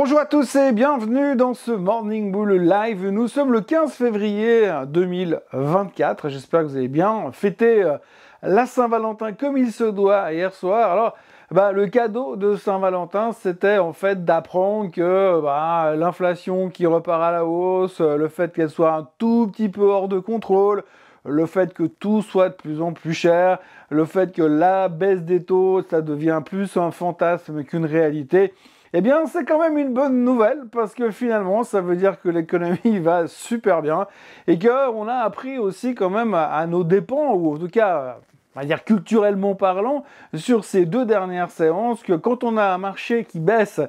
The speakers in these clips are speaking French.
Bonjour à tous et bienvenue dans ce Morning Bull Live. Nous sommes le 15 février 2024. J'espère que vous avez bien fêté la Saint-Valentin comme il se doit hier soir. Alors, le cadeau de Saint-Valentin, c'était en fait d'apprendre que l'inflation qui repart à la hausse, le fait qu'elle soit un tout petit peu hors de contrôle, le fait que tout soit de plus en plus cher, le fait que la baisse des taux, ça devient plus un fantasme qu'une réalité. Eh bien, c'est quand même une bonne nouvelle parce que finalement, ça veut dire que l'économie va super bien et qu'on a appris aussi quand même à nos dépens, ou en tout cas, on va dire culturellement parlant, sur ces deux dernières séances, que quand on a un marché qui baisse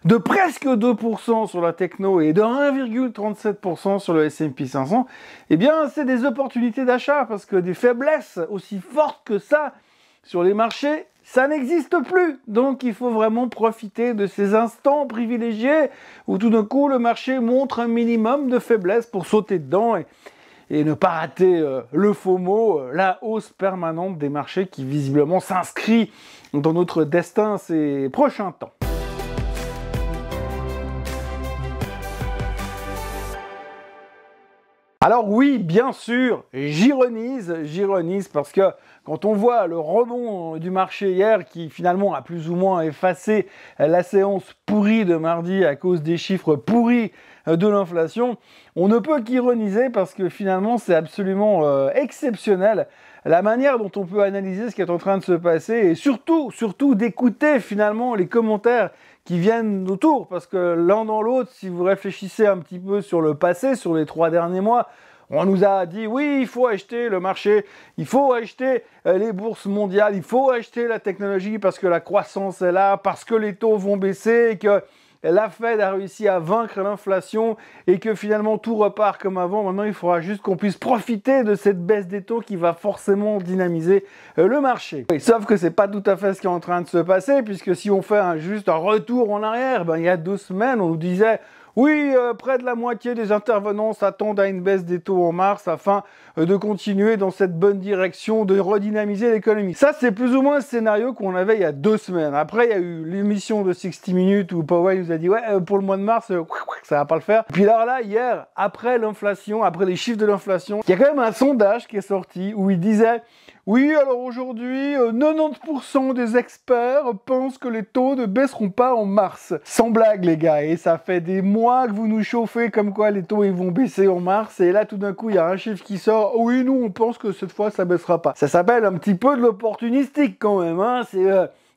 de presque 2% sur la techno et de 1,37% sur le S&P 500, eh bien, c'est des opportunités d'achat parce que des faiblesses aussi fortes que ça sur les marchés, ça n'existe plus. Donc, il faut vraiment profiter de ces instants privilégiés où tout d'un coup, le marché montre un minimum de faiblesse pour sauter dedans et ne pas rater le FOMO, la hausse permanente des marchés qui visiblement s'inscrit dans notre destin ces prochains temps. Alors oui, bien sûr, j'ironise parce que quand on voit le rebond du marché hier qui finalement a plus ou moins effacé la séance pourrie de mardi à cause des chiffres pourris de l'inflation, on ne peut qu'ironiser parce que finalement c'est absolument exceptionnel la manière dont on peut analyser ce qui est en train de se passer et surtout d'écouter finalement les commentaires qui viennent autour, parce que l'un dans l'autre, si vous réfléchissez un petit peu sur le passé, sur les 3 derniers mois, on nous a dit oui, il faut acheter le marché, il faut acheter les bourses mondiales, il faut acheter la technologie parce que la croissance est là, parce que les taux vont baisser, que la Fed a réussi à vaincre l'inflation et que finalement tout repart comme avant. Maintenant, il faudra juste qu'on puisse profiter de cette baisse des taux qui va forcément dynamiser le marché. Oui, sauf que c'est pas tout à fait ce qui est en train de se passer, puisque si on fait juste un retour en arrière, il y a 2 semaines, on nous disait oui, près de la moitié des intervenants s'attendent à une baisse des taux en mars afin de continuer dans cette bonne direction, de redynamiser l'économie. Ça, c'est plus ou moins le scénario qu'on avait il y a 2 semaines. Après, il y a eu l'émission de 60 Minutes où Powell nous a dit ouais, pour le mois de mars, ça va pas le faire. Puis alors là, hier, après l'inflation, après les chiffres de l'inflation, il y a quand même un sondage qui est sorti où il disait oui, alors aujourd'hui, 90% des experts pensent que les taux ne baisseront pas en mars. Sans blague, les gars, et ça fait des mois que vous nous chauffez comme quoi les taux ils vont baisser en mars, et là tout d'un coup il y a un chiffre qui sort, oui, nous on pense que cette fois ça baissera pas. Ça s'appelle un petit peu de l'opportunistique quand même, hein,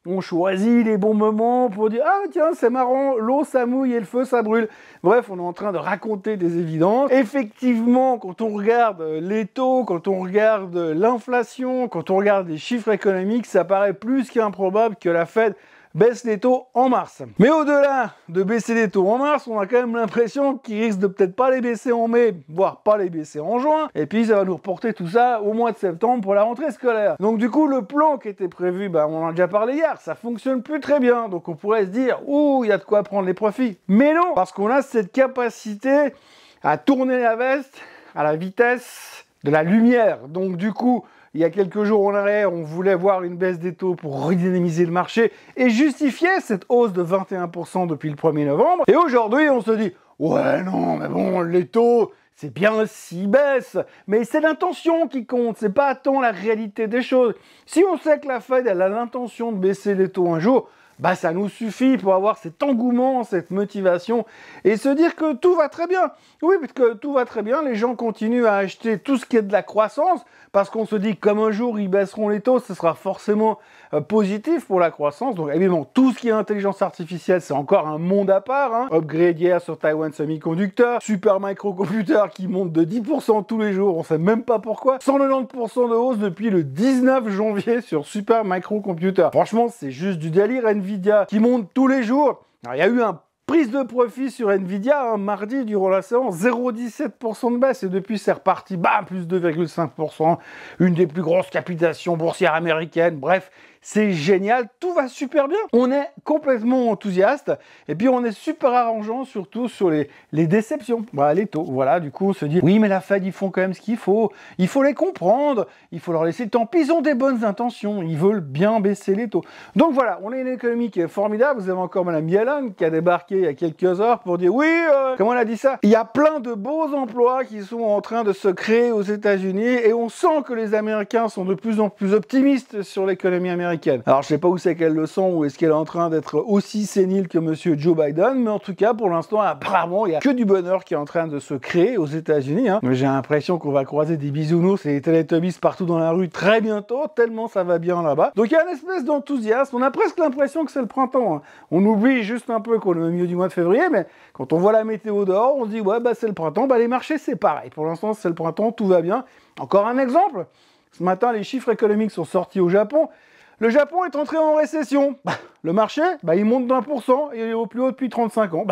on choisit les bons moments pour dire « Ah tiens, c'est marrant, l'eau ça mouille et le feu ça brûle ». Bref, on est en train de raconter des évidences. Effectivement, quand on regarde les taux, quand on regarde l'inflation, quand on regarde les chiffres économiques, ça paraît plus qu'improbable que la Fed baisse les taux en mars. Mais au-delà de baisser les taux en mars, on a quand même l'impression qu'ils risquent de peut-être pas les baisser en mai, voire pas les baisser en juin, et puis ça va nous reporter tout ça au mois de septembre pour la rentrée scolaire. Donc du coup, le plan qui était prévu, on en a déjà parlé hier, ça fonctionne plus très bien, donc on pourrait se dire, ouh, il y a de quoi prendre les profits. Mais non, parce qu'on a cette capacité à tourner la veste à la vitesse de la lumière. Donc du coup, il y a quelques jours en arrière, on voulait voir une baisse des taux pour redynamiser le marché et justifier cette hausse de 21% depuis le 1er novembre. Et aujourd'hui, on se dit « Ouais, non, mais bon, les taux, c'est bien s'ils baissent, mais c'est l'intention qui compte, c'est pas tant la réalité des choses. Si on sait que la Fed, elle a l'intention de baisser les taux un jour, ça nous suffit pour avoir cet engouement, cette motivation et se dire que tout va très bien. Oui, parce que tout va très bien, les gens continuent à acheter tout ce qui est de la croissance parce qu'on se dit que comme un jour ils baisseront les taux, ce sera forcément positif pour la croissance. Donc évidemment, tout ce qui est intelligence artificielle, c'est encore un monde à part. Hein. Upgrade hier sur Taiwan Semiconductor, Super Microcomputer qui monte de 10% tous les jours, on sait même pas pourquoi. 190% de hausse depuis le 19 janvier sur Super Microcomputer. Franchement, c'est juste du délire. Nvidia qui monte tous les jours. Alors, il y a eu un prise de profit sur Nvidia mardi durant la séance, 0,17% de baisse et depuis c'est reparti, plus 2,5%, une des plus grosses capitalisations boursières américaines. Bref, c'est génial, tout va super bien. On est complètement enthousiaste et puis on est super arrangeant surtout sur les déceptions, voilà, les taux. Voilà, du coup on se dit oui mais la Fed ils font quand même ce qu'il faut les comprendre, il faut leur laisser le temps, puis ils ont des bonnes intentions, ils veulent bien baisser les taux. Donc voilà, on a une économie qui est formidable, vous avez encore Madame Yellen qui a débarqué il y a quelques heures pour dire oui, comment on a dit ça, il y a plein de beaux emplois qui sont en train de se créer aux États-Unis et on sent que les Américains sont de plus en plus optimistes sur l'économie américaine. Alors je sais pas où c'est qu'elle le sent ou est-ce qu'elle est en train d'être aussi sénile que Monsieur Joe Biden, mais en tout cas pour l'instant apparemment il y a que du bonheur qui est en train de se créer aux États-Unis. J'ai l'impression qu'on va croiser des bisounours et des Teletubbies partout dans la rue très bientôt, tellement ça va bien là-bas. Donc il y a une espèce d'enthousiasme, on a presque l'impression que c'est le printemps. On oublie juste un peu qu'on est au milieu du mois de février, mais quand on voit la météo dehors, on se dit ouais bah c'est le printemps, bah les marchés c'est pareil. Pour l'instant c'est le printemps, tout va bien. Encore un exemple, ce matin les chiffres économiques sont sortis au Japon. Le Japon est entré en récession. Le marché, il monte d'1% et il est au plus haut depuis 35 ans.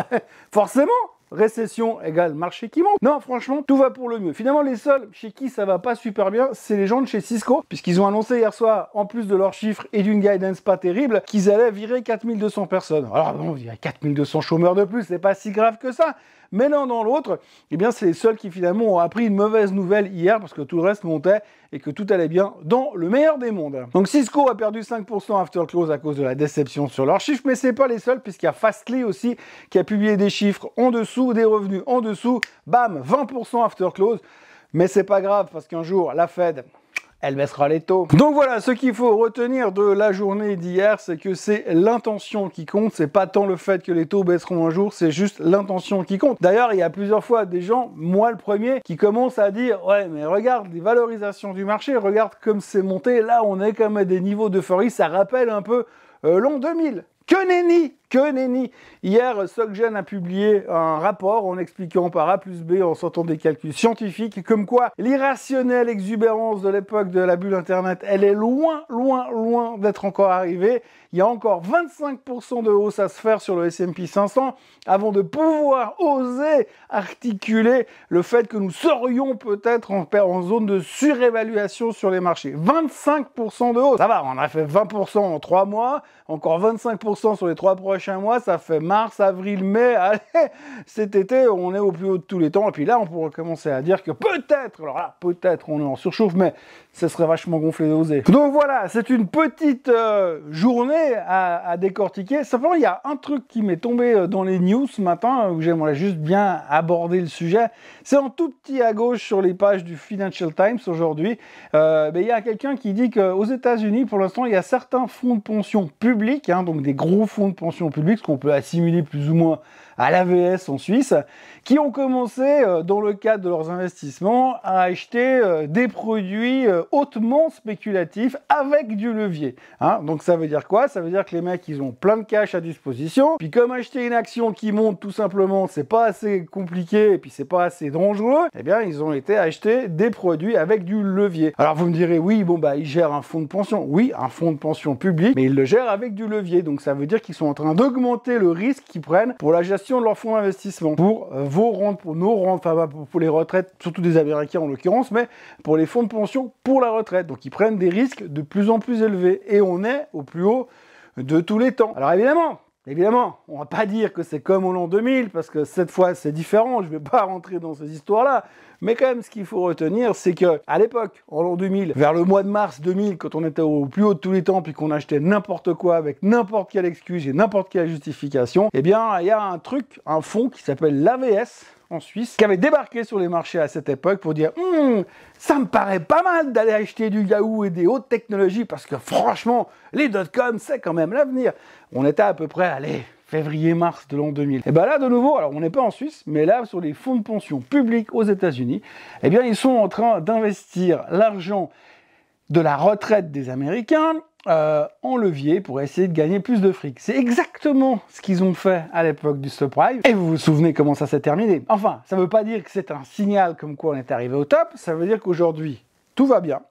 Forcément, récession égale marché qui monte. Non, franchement, tout va pour le mieux. Finalement, les seuls chez qui ça va pas super bien, c'est les gens de chez Cisco, puisqu'ils ont annoncé hier soir, en plus de leurs chiffres et d'une guidance pas terrible, qu'ils allaient virer 4200 personnes. Alors bon, il y a 4200 chômeurs de plus, c'est pas si grave que ça. Mais l'un dans l'autre, eh bien, c'est les seuls qui finalement ont appris une mauvaise nouvelle hier parce que tout le reste montait et que tout allait bien dans le meilleur des mondes. Donc Cisco a perdu 5% after close à cause de la déception sur leurs chiffres, mais c'est pas les seuls puisqu'il y a Fastly aussi qui a publié des chiffres en dessous, des revenus en dessous, bam, 20% after close. Mais c'est pas grave parce qu'un jour, la Fed, elle baissera les taux. Donc voilà, ce qu'il faut retenir de la journée d'hier, c'est que c'est l'intention qui compte, c'est pas tant le fait que les taux baisseront un jour, c'est juste l'intention qui compte. D'ailleurs, il y a plusieurs fois des gens, moi le premier, qui commencent à dire « Ouais, mais regarde les valorisations du marché, regarde comme c'est monté, là on est comme à des niveaux d'euphorie, ça rappelle un peu l'an 2000. » Que nenni! Que nenni! Hier, SocGen a publié un rapport en expliquant par A plus B, en sortant des calculs scientifiques, comme quoi l'irrationnelle exubérance de l'époque de la bulle Internet, elle est loin, loin, loin d'être encore arrivée. Il y a encore 25% de hausse à se faire sur le S&P 500 avant de pouvoir oser articuler le fait que nous serions peut-être en zone de surévaluation sur les marchés. 25% de hausse! Ça va, on a fait 20% en 3 mois, encore 25% sur les 3 prochains mois, ça fait mars, avril, mai, allez, cet été, on est au plus haut de tous les temps, et puis là, on pourrait commencer à dire que peut-être, alors là, peut-être, on est en surchauffe, mais ça serait vachement gonflé d'oser. Donc voilà, c'est une petite journée à décortiquer. Simplement, il y a un truc qui m'est tombé dans les news ce matin, où j'aimerais juste bien aborder le sujet. C'est en tout petit à gauche sur les pages du Financial Times aujourd'hui. Il y a quelqu'un qui dit qu'aux États-Unis, pour l'instant, il y a certains fonds de pension publics, donc des gros fonds de pension publics, ce qu'on peut assimiler plus ou moins à l'AVS en Suisse, qui ont commencé, dans le cadre de leurs investissements, à acheter des produits hautement spéculatifs avec du levier. Donc ça veut dire quoi? Ça veut dire que les mecs, ils ont plein de cash à disposition, puis comme acheter une action qui monte tout simplement, c'est pas assez compliqué, et puis c'est pas assez dangereux, eh bien ils ont été acheter des produits avec du levier. Alors vous me direz, oui, ils gèrent un fonds de pension. Oui, un fonds de pension public, mais ils le gèrent avec du levier, donc ça veut dire qu'ils sont en train d'augmenter le risque qu'ils prennent pour la gestion de leur fonds d'investissement, pour vos rentes, pour nos rentes, enfin pour les retraites, surtout des Américains en l'occurrence, mais pour les fonds de pension pour la retraite. Donc ils prennent des risques de plus en plus élevés et on est au plus haut de tous les temps. Alors évidemment, on va pas dire que c'est comme au l'an 2000 parce que cette fois c'est différent, je vais pas rentrer dans ces histoires-là, mais quand même ce qu'il faut retenir, c'est que à l'époque, en l'an 2000, vers le mois de mars 2000, quand on était au plus haut de tous les temps puis qu'on achetait n'importe quoi avec n'importe quelle excuse et n'importe quelle justification, eh bien il y a un fonds qui s'appelle l'AVS en Suisse, qui avait débarqué sur les marchés à cette époque pour dire ça me paraît pas mal d'aller acheter du Yahoo et des hautes technologies parce que franchement, les dot-com, c'est quand même l'avenir. On était à peu près, février-mars de l'an 2000. Et bien là, de nouveau, alors on n'est pas en Suisse, mais là, sur les fonds de pension publics aux États-Unis, eh bien, ils sont en train d'investir l'argent de la retraite des Américains en levier pour essayer de gagner plus de fric. C'est exactement ce qu'ils ont fait à l'époque du subprime. Et vous vous souvenez comment ça s'est terminé. Enfin, ça ne veut pas dire que c'est un signal comme quoi on est arrivé au top, ça veut dire qu'aujourd'hui, tout va bien.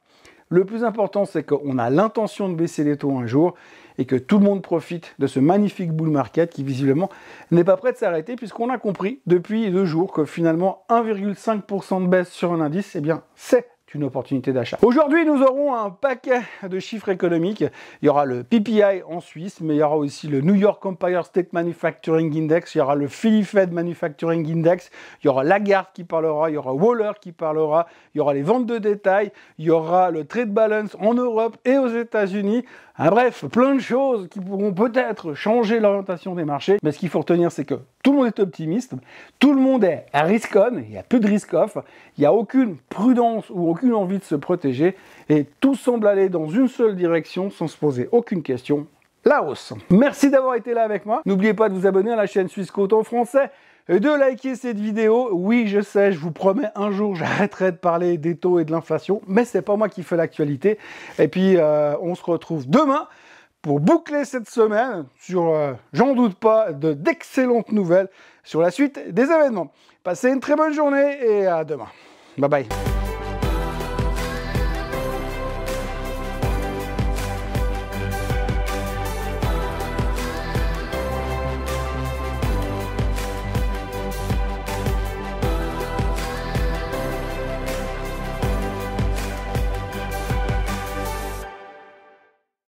Le plus important, c'est qu'on a l'intention de baisser les taux un jour et que tout le monde profite de ce magnifique bull market qui, visiblement, n'est pas prêt de s'arrêter puisqu'on a compris depuis 2 jours que finalement 1,5% de baisse sur un indice, eh bien, c'est une opportunité d'achat. Aujourd'hui, nous aurons un paquet de chiffres économiques. Il y aura le PPI en Suisse, mais il y aura aussi le New York Empire State Manufacturing Index, il y aura le Philly Fed Manufacturing Index, il y aura Lagarde qui parlera, il y aura Waller qui parlera, il y aura les ventes de détail, il y aura le trade balance en Europe et aux États-Unis. Bref, plein de choses qui pourront peut-être changer l'orientation des marchés. Mais ce qu'il faut retenir, c'est que tout le monde est optimiste, tout le monde est à risk-on, il y a peu de risk-off, il n'y a aucune prudence ou aucune envie de se protéger et tout semble aller dans une seule direction sans se poser aucune question, la hausse. Merci d'avoir été là avec moi. N'oubliez pas de vous abonner à la chaîne Suisse Côte en français, de liker cette vidéo. Oui, je sais, je vous promets, un jour, j'arrêterai de parler des taux et de l'inflation, mais c'est pas moi qui fais l'actualité. Et puis, on se retrouve demain pour boucler cette semaine sur, j'en doute pas, d'excellentes nouvelles sur la suite des événements. Passez une très bonne journée et à demain. Bye bye.